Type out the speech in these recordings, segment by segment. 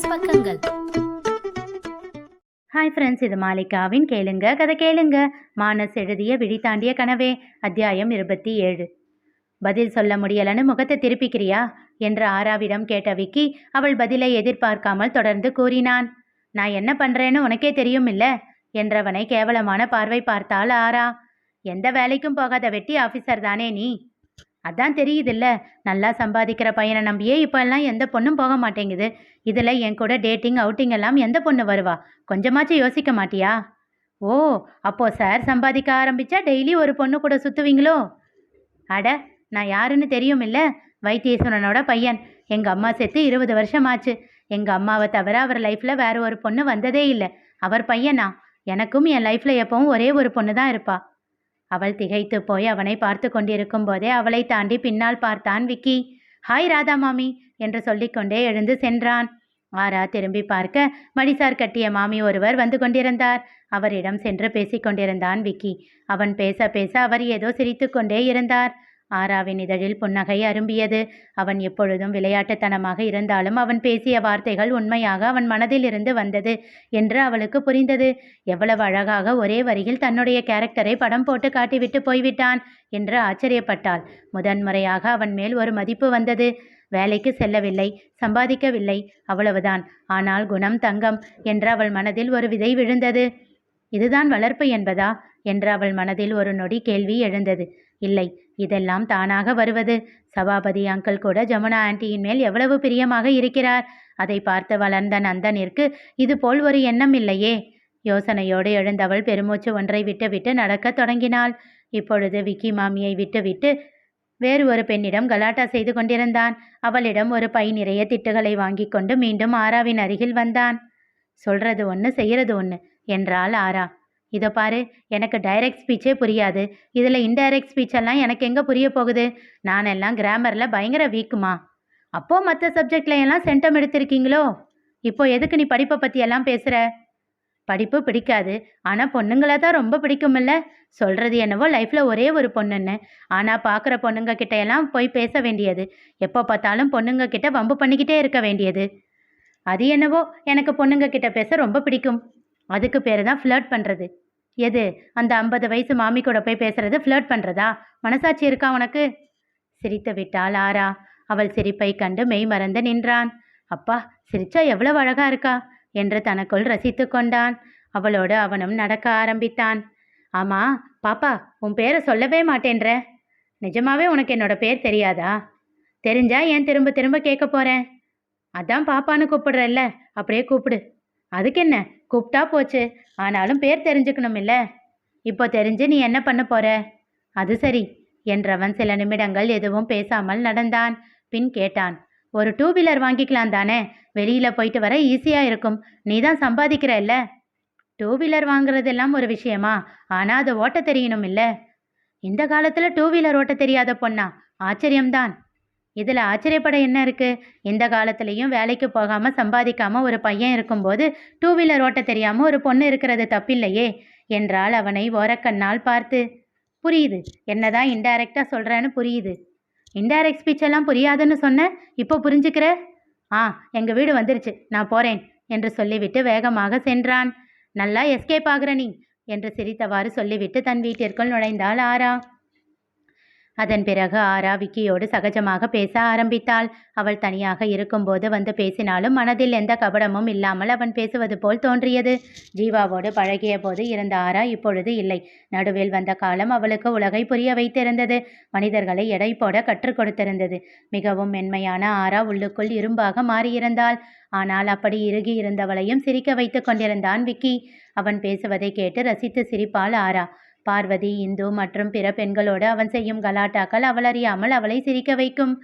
Plus பக்கங்கள். Hi friends, இது மாலிகாவின் கேளுங்க கதை கேளுங்க. மானஸ் எழுதிய விழி தாண்டிய கனவே, அத்தியாயம் 27. பதில் சொல்ல முடியலன்னு முகத்தை திருப்பிக்கிறியா என்று ஆராவிடம் கேட்ட விக்கி அவள் பதிலை எதிர்பார்க்காமல் தொடர்ந்து கூறினான். நான் என்ன பண்றேன்னு உனக்கே தெரியும் இல்ல என்றவனை கேவலமான பார்வை பார்த்தாள் ஆரா. எந்த வேலைக்கும் போகாத வெட்டி ஆஃபீஸர் தானே நீ? அதான் தெரியுதில்ல, நல்லா சம்பாதிக்கிற பையனை நம்பியே இப்போ எல்லாம் எந்த பொண்ணும் போக மாட்டேங்குது. இதில் என் கூட டேட்டிங் அவுட்டிங் எல்லாம் எந்த பொண்ணு வருவா? கொஞ்சமாச்சும் யோசிக்க மாட்டியா? ஓ, அப்போ சார் சம்பாதிக்க ஆரம்பிச்சா டெய்லி ஒரு பொண்ணு கூட சுற்றுவீங்களோ? அட, நான் யாருன்னு தெரியும் இல்லை? வைத்தீஸ்வரனோட பையன். எங்கள் அம்மா செத்து 20 வருஷம் ஆச்சு. எங்கள் அம்மாவை தவிர அவர் லைஃப்பில் வேற ஒரு பொண்ணு வந்ததே இல்லை. அவர் பையனா? எனக்கும் என் லைஃப்பில் எப்பவும் ஒரே ஒரு பொண்ணு தான் இருப்பா. அவள் திகைத்து போய் அவனை பார்த்து கொண்டிருக்கும் போதே அவளை தாண்டி பின்னால் பார்த்தான் விக்கி. ஹாய் ராதா மாமி என்று சொல்லிக்கொண்டே எழுந்து சென்றான். ஆரா திரும்பி பார்க்க மடிசார் கட்டிய மாமி ஒருவர் வந்து கொண்டிருந்தார். அவரிடம் சென்று பேசிக்கொண்டிருந்தான் விக்கி. அவன் பேச பேச அவர் ஏதோ சிரித்து கொண்டே இருந்தார். ஆராவின் இதழில் புன்னகை அரும்பியது. அவன் எப்பொழுதும் விளையாட்டுத்தனமாக இருந்தாலும் அவன் பேசிய வார்த்தைகள் உண்மையாக அவன் மனதில் இருந்து வந்தது என்று அவளுக்கு புரிந்தது. எவ்வளவு அழகாக ஒரே வரியில் தன்னுடைய கேரக்டரை படம் போட்டு காட்டிவிட்டு போய்விட்டான் என்று ஆச்சரியப்பட்டாள். முதன்முறையாக அவன் மேல் ஒரு மதிப்பு வந்தது. வேலைக்கு செல்லவில்லை, சம்பாதிக்கவில்லை, அவ்வளவுதான். ஆனால் குணம் தங்கம் என்று அவள் மனதில் ஒரு விதை விழுந்தது. இதுதான் வளர்ப்பு என்பதா என்று அவள் மனதில் ஒரு நொடி கேள்வி எழுந்தது. இல்லை, இதெல்லாம் தானாக வருவது. சபாபதி அங்கிள் கூட ஜமுனா ஆண்டியின் மேல் எவ்வளவு பிரியமாக இருக்கிறார். அதை பார்த்து வளர்ந்த நந்தனிற்கு இதுபோல் ஒரு எண்ணம் இல்லையே. யோசனையோடு எழுந்தவள் பெருமூச்சு ஒன்றை விட்டுவிட்டு நடக்க தொடங்கினாள். இப்பொழுது விக்கி மாமியை விட்டுவிட்டு வேறு ஒரு பெண்ணிடம் கலாட்டா செய்து கொண்டிருந்தான். அவளிடம் ஒரு பை நிறைய திட்டுகளை வாங்கி கொண்டு மீண்டும் ஆராவின் அருகில் வந்தான். சொல்றது ஒன்று, செய்யறது ஒன்று என்றாள் ஆரா. இதோ பாரு, எனக்கு டைரக்ட் ஸ்பீச்சே புரியாது. இதில் இன்டைரக்ட் ஸ்பீச்செல்லாம் எனக்கு எங்கே புரிய போகுது? நானெல்லாம் கிராமரில் பயங்கர வீக்குமா? அப்போது மற்ற சப்ஜெக்டில் எல்லாம் சென்டம் எடுத்திருக்கீங்களோ? இப்போ எதுக்கு நீ படிப்பை பற்றியெல்லாம் பேசுகிற? படிப்பு பிடிக்காது, ஆனால் பொண்ணுங்களை தான் ரொம்ப பிடிக்குமில்ல. சொல்கிறது என்னவோ லைஃப்பில் ஒரே ஒரு பொண்ணுன்னு. ஆனால் பார்க்குற பொண்ணுங்க கிட்டையெல்லாம் போய் பேச வேண்டியது. எப்போ பார்த்தாலும் பொண்ணுங்க கிட்ட வம்பு பண்ணிக்கிட்டே இருக்க வேண்டியது. அது என்னவோ எனக்கு பொண்ணுங்க கிட்ட பேச ரொம்ப பிடிக்கும். அதுக்கு பேர் தான் ஃப்ளர்ட் பண்ணுறது. எது, அந்த 50 வயசு மாமி கூட போய் பேசுறது ஃப்ளர்ட் பண்ணுறதா? மனசாட்சி இருக்கா உனக்கு? சிரித்து விட்டாள் ஆரா. அவள் சிரிப்பை கண்டு மெய் மறந்து நின்றான். அப்பா, சிரிச்சா எவ்வளவு அழகா இருக்கா என்று தனக்குள் ரசித்து கொண்டான். அவளோடு அவனும் நடக்க ஆரம்பித்தான். ஆமா பாப்பா, உன் பேரை சொல்லவே மாட்டேன்ற. நிஜமாவே உனக்கு என்னோட பேர் தெரியாதா? தெரிஞ்சா ஏன் திரும்ப திரும்ப கேட்க போறேன்? அதான் பாப்பான்னு கூப்பிடுறல்ல, அப்படியே கூப்பிடு. அதுக்கு என்ன, கூப்பிட்டா போச்சு. ஆனாலும் பேர் தெரிஞ்சுக்கணும் இல்லை? இப்போ தெரிஞ்சு நீ என்ன பண்ண போற? அது சரி என்றவன் சில நிமிடங்கள் எதுவும் பேசாமல் நடந்தான். பின் கேட்டான். ஒரு 2 வீலர் வாங்கிக்கலாம் தானே? வெளியில போயிட்டு வர ஈஸியா இருக்கும். நீ தான் சம்பாதிக்கிற இல்ல. 2 வீலர் வாங்குறதெல்லாம் ஒரு விஷயமா? ஆனா அதை ஓட்ட தெரியணும் இல்ல? இந்த காலத்துல 2 வீலர் ஓட்ட தெரியாத பொண்ணா? ஆச்சரியம்தான். இதில் ஆச்சரியப்பட என்ன இருக்கு? இந்த காலத்துலேயும் வேலைக்கு போகாமல் சம்பாதிக்காமல் ஒரு பையன் இருக்கும்போது 2 வீலர் ஓட்ட தெரியாமல் ஒரு பொண்ணு இருக்கிறது தப்பில்லையே என்றால் அவனை ஓரக்கண்ணால் பார்த்து. புரியுது, என்னதான் இன்டைரக்டாக சொல்கிறேன்னு புரியுது. இன்டைரக்ட் ஸ்பீச்செல்லாம் புரியாதுன்னு சொன்ன, இப்போ புரிஞ்சுக்கிற? எங்கள் வீடு வந்துருச்சு, நான் போகிறேன் என்று சொல்லிவிட்டு வேகமாக சென்றான். நல்லா எஸ்கேப் ஆகுற நீ என்று சிரித்தவாறு சொல்லிவிட்டு தன் வீட்டிற்குள் நுழைந்தாள் ஆரா. அதன் பிறகு ஆரா விக்கியோடு சகஜமாக பேச ஆரம்பித்தாள். அவள் தனியாக இருக்கும்போது வந்து பேசினாலும் மனதில் எந்த கபடமும் இல்லாமல் அவன் பேசுவது போல் தோன்றியது. ஜீவாவோடு பழகிய போது இருந்த ஆரா இப்பொழுது இல்லை. நடுவில் வந்த காலம் அவளுக்கு உலகை புரிய வைத்திருந்தது. மனிதர்களை எடை போட கற்றுக் கொடுத்திருந்தது. மிகவும் மென்மையான ஆரா உள்ளுக்குள் இரும்பாக மாறியிருந்தாள். ஆனால் அப்படி இறுகி இருந்தவளையும் சிரிக்க வைத்து கொண்டிருந்தான் விக்கி. அவன் பேசுவதை கேட்டு ரசித்து சிரிப்பாள் ஆரா. பார்வதி, இந்து மற்றும் பிற பெண்களோடு அவன் செய்யும் கலாட்டாக்கள் அவள் அறியாமல் அவளை சிரிக்க வைக்கும்.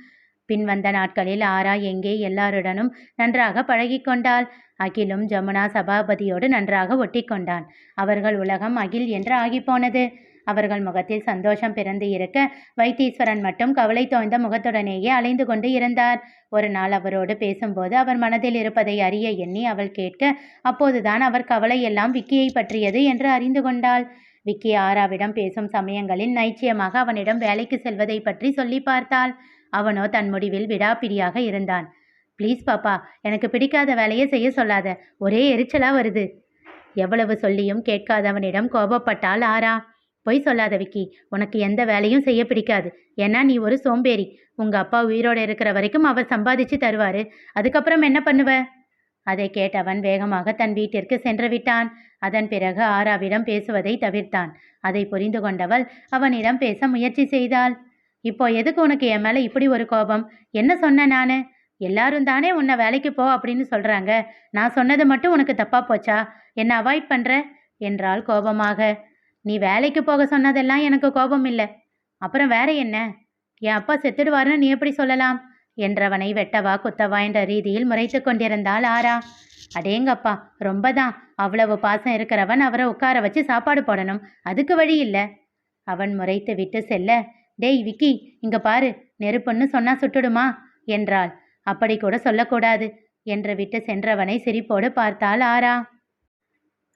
பின் வந்த நாட்களில் ஆரா எங்கே எல்லாருடனும் நன்றாக பழகி கொண்டாள். அகிலும் ஜமுனா சபாபதியோடு நன்றாக ஒட்டி கொண்டான். அவர்கள் உலகம் அகில் என்று ஆகிப்போனது. அவர்கள் முகத்தில் சந்தோஷம் பிறந்து இருக்க வைத்தீஸ்வரன் மட்டும் கவலை தோய்ந்த முகத்துடனேயே அலைந்து கொண்டு இருந்தார். ஒரு நாள் அவரோடு பேசும்போது அவர் மனதில் இருப்பதை அறிய எண்ணி அவள் கேட்க, அப்போதுதான் அவர் கவலை எல்லாம் விக்கியை பற்றியது என்று அறிந்து கொண்டாள். விக்கி ஆராவிடம் பேசும் சமயங்களில் நைச்சியமாக அவனிடம் வேலைக்கு செல்வதை பற்றி சொல்லி பார்த்தாள். அவனோ தன் முடிவில் விடாப்பிடியாக இருந்தான். ப்ளீஸ் பாப்பா, எனக்கு பிடிக்காத வேலையை செய்ய சொல்லாத. ஒரே எரிச்சலா வருது. எவ்வளவு சொல்லியும் கேட்காதவனிடம் கோபப்பட்டாள் ஆரா. பொய் சொல்லாத விக்கி, உனக்கு எந்த வேலையும் செய்ய பிடிக்காது. ஏன்னா நீ ஒரு சோம்பேறி. உங்க அப்பா உயிரோட இருக்கிற வரைக்கும் அவர் சம்பாதிச்சு தருவாரு. அதுக்கப்புறம் என்ன பண்ணுவ? அதை கேட்டவன் வேகமாக தன் வீட்டிற்கு சென்று விட்டான். அதன் பிறகு ஆராவிடம் பேசுவதை தவிர்த்தான். அதை புரிந்து கொண்டவள் அவனிடம் பேச முயற்சி செய்தாள். இப்போ எதுக்கு உனக்கு என் மேல இப்படி ஒரு கோபம்? என்ன சொன்ன நானு? எல்லாரும் தானே உன்னை வேலைக்கு போ அப்படின்னு சொல்றாங்க. நான் சொன்னது மட்டும் உனக்கு தப்பா போச்சா? என்ன அவாய்ட் பண்ற? என்றாள் கோபமாக. நீ வேலைக்கு போக சொன்னதெல்லாம் எனக்கு கோபம் இல்லை. அப்புறம் வேற என்ன? என் அப்பா செத்துடுவாருன்னு நீ எப்படி சொல்லலாம்? என்றவனை வெட்டவா குத்தவா என்ற ரீதியில் முறைத்து கொண்டிருந்தாள் ஆரா. அடேங்கப்பா, ரொம்பதான். அவ்வளவு பாசம் இருக்கிறவன் அவரை உட்கார வச்சு சாப்பாடு போடணும். அதுக்கு வழி இல்லை. அவன் முறைத்து விட்டு செல்ல, டேய் விக்கி, இங்க பாரு, நெருப்புன்னு சொன்னா சுட்டுடுமா என்றாள். அப்படி கூட சொல்லக்கூடாது என்று விட்டு சென்றவனை சிரிப்போடு பார்த்தாள் ஆரா.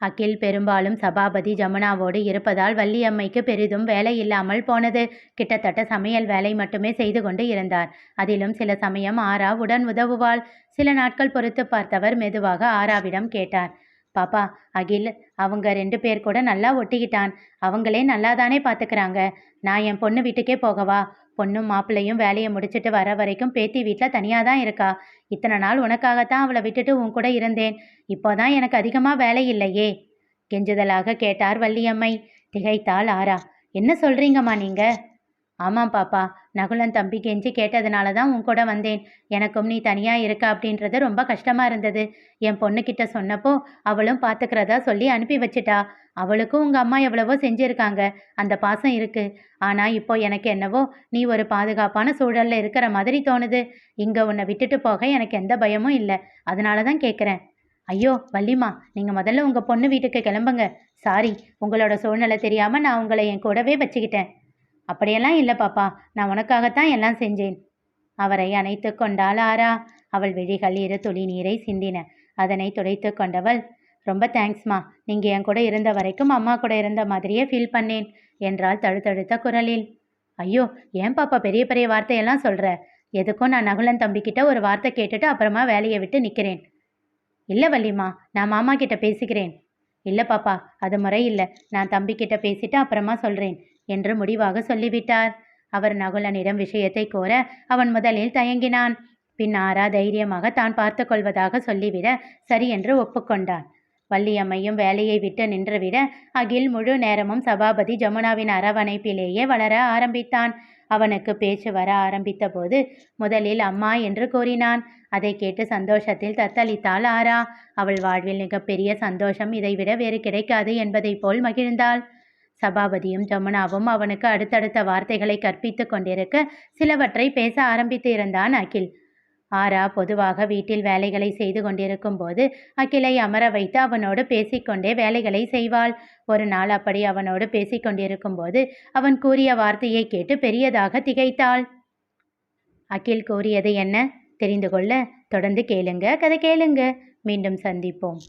அகில் பெரும்பாலும் சபாபதி ஜமுனாவோடு இருப்பதால் வள்ளியம்மைக்கு பெரிதும் வேலை இல்லாமல் போனது. கிட்டத்தட்ட சமையல் வேலை மட்டுமே செய்து கொண்டு இருந்தார். அதிலும் சில சமயம் ஆரா உடன் உதவுவாள். சில நாட்கள் பொறுத்து பார்த்தவர் மெதுவாக ஆராவிடம் கேட்டார். பாப்பா, அகில் அவங்க 2 பேர் கூட நல்லா ஒட்டிக்கிட்டான். அவங்களே நல்லா தானே பார்த்துக்கிறாங்க. நான் என் பொண்ணு வீட்டுக்கே போகவா? பொண்ணும் மாப்பிள்ளையும் வேலையை முடிச்சுட்டு வர வரைக்கும் பேத்தி வீட்டில் தனியாக தான் இருக்கா. இத்தனை நாள் உனக்காகத்தான் அவளை விட்டுட்டு உன் கூட இருந்தேன். இப்போதான் எனக்கு அதிகமாக வேலை இல்லையே? கெஞ்சுதலாக கேட்டார் வள்ளியம்மை. திகைத்தாள் ஆரா. என்ன சொல்றீங்கம்மா நீங்க? ஆமாம் பாப்பா, நகுலன் தம்பி கெஞ்சி கேட்டதுனால தான் உன் கூட வந்தேன். எனக்கும் நீ தனியா இருக்க அப்படின்றது ரொம்ப கஷ்டமா இருந்தது. என் பொண்ணுக்கிட்ட சொன்னப்போ அவளும் பார்த்துக்கிறதா சொல்லி அனுப்பி வச்சிட்டா. அவளுக்கும் உங்க அம்மா எவ்வளவோ செஞ்சிருக்காங்க. அந்த பாசம் இருக்கு. ஆனா இப்போ எனக்கு என்னவோ நீ ஒரு பாதுகாப்பான சூழல்ல இருக்கிற மாதிரி தோணுது. இங்க உன்னை விட்டுட்டு போக எனக்கு எந்த பயமும் இல்லை. அதனால தான் கேட்குறேன். ஐயோ வள்ளிமா, நீங்க முதல்ல உங்க பொண்ணு வீட்டுக்கு கிளம்புங்க. சாரி, உங்களோட சூழ்நிலை தெரியாம நான் உங்களை என் கூடவே வச்சுக்கிட்டேன். அப்படியெல்லாம் இல்லை பாப்பா, நான் உனக்காகத்தான் எல்லாம் செஞ்சேன். அவரை அணைத்து கொண்டாள் ஆரா. அவள் விழிகள் 2 துளி நீரை சிந்தின. அதனை துடைத்து கொண்டவள், ரொம்ப தேங்க்ஸ்மா. நீங்க என் கூட இருந்த வரைக்கும் அம்மா கூட இருந்த மாதிரியே ஃபீல் பண்ணேன் என்றாள் தழுத்தழுத்த குரலில். ஐயோ, ஏன் பாப்பா பெரிய பெரிய வார்த்தையெல்லாம் சொல்ற? எதுக்கும் நான் நகுலன் தம்பிக்கிட்ட ஒரு வார்த்தை கேட்டுட்டு அப்புறமா வேலையை விட்டு நிற்கிறேன். இல்லை வள்ளிமா, நான் மாமா கிட்ட பேசிக்கிறேன். இல்லை பாப்பா, அது முறை இல்லை. நான் தம்பிக்கிட்ட பேசிட்டு அப்புறமா சொல்றேன் என்று முடிவாக சொல்லிவிட்டார். அவர் நகுலனிடம் விஷயத்தை கோர அவன் முதலில் தயங்கினான். பின் ஆரா தைரியமாக தான் பார்த்து கொள்வதாக சொல்லிவிட சரி என்று ஒப்புக்கொண்டான். வள்ளியம்மையும் வேலையை விட்டு நின்றுவிட அகில் முழு நேரமும் சபாபதி ஜமுனாவின் அரவணைப்பிலேயே வளர ஆரம்பித்தான். அவனுக்கு பேச்சு வர ஆரம்பித்த போது முதலில் அம்மா என்று கூறினான். அதை கேட்டு சந்தோஷத்தில் தத்தளித்தாள் ஆரா. அவள் வாழ்வில் மிகப்பெரிய சந்தோஷம் இதைவிட வேறு கிடைக்காது என்பதை போல் மகிழ்ந்தாள். சபாபதியும் ஜமுனாவும் அவனுக்கு அடுத்தடுத்த வார்த்தைகளை கற்பித்து கொண்டிருக்க சிலவற்றை பேச ஆரம்பித்து இருந்தான் அகில். ஆரா பொதுவாக வீட்டில் வேலைகளை செய்து கொண்டிருக்கும் போது அகிலை அமர வைத்து அவனோடு பேசிக்கொண்டே வேலைகளை செய்வாள். ஒரு நாள் அப்படி அவனோடு பேசிக்கொண்டிருக்கும் போது அவன் கூறிய வார்த்தையை கேட்டு பெரியதாக திகைத்தாள். அகில் கூறியது என்ன தெரிந்து கொள்ள தொடர்ந்து கேளுங்க, கதை கேளுங்க. மீண்டும் சந்திப்போம்.